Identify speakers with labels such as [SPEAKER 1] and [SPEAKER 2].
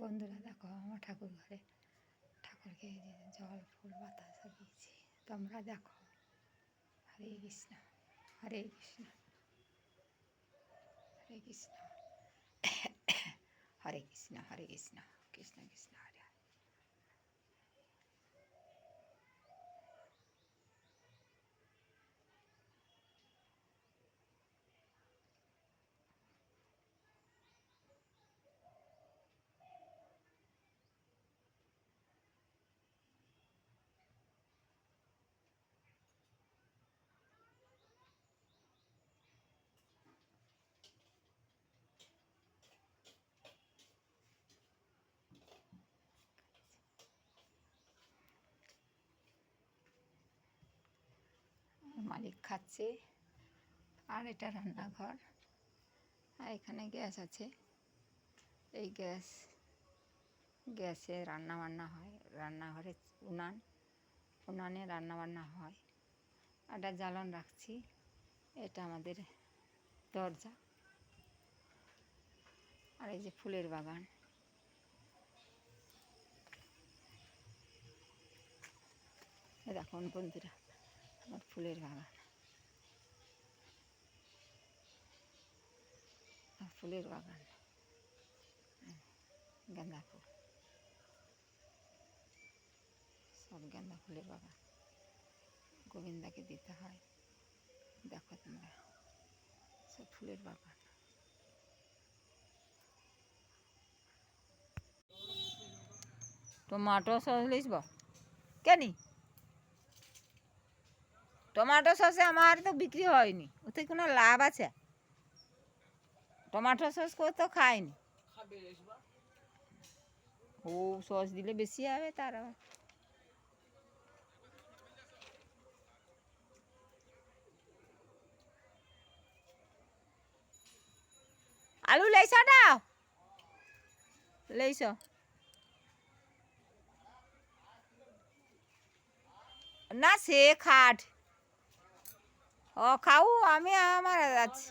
[SPEAKER 1] বন্ধুরা দেখো আমার ঠাকুর ঘরে ঠাকুরকে এই যে জল ফুল বাতাসা দিয়েছি, তোমরা দেখো। হরে কৃষ্ণ হরে কৃষ্ণ হরে কৃষ্ণ হরে কৃষ্ণ হরে কৃষ্ণ কৃষ্ণ কৃষ্ণ হরে হরে। মালিক খাচ্ছে, আর এটা রান্নাঘর, আর এখানে গ্যাস আছে। এই গ্যাসে রান্না বান্না হয়, রান্নাঘরে উনানে রান্না বান্না হয়। একটা জ্বালান রাখছি, এটা আমাদের দরজা। আর এই যে ফুলের বাগান, দেখুন বন্ধুরা আমার ফুলের বাগান, ফুলের বাগান, গাঁদা ফুল, সব গাঁদা ফুলের বাগান। গোবিন্দাকে দিতে হয়, দেখো তোমরা সব ফুলের বাগান। টমেটো সস লিখব কেন? টমেটো সসে আমার তো বিক্রি হয়নি, ওতে কোনো লাভ আছে? টমেটো সস করে তো খাইনি। ও সস দিলে বেশি হবে তার আবার। আলু লেইছ দাও, লেইছ না সে খাট। ও খাও, আমি আমার আছে।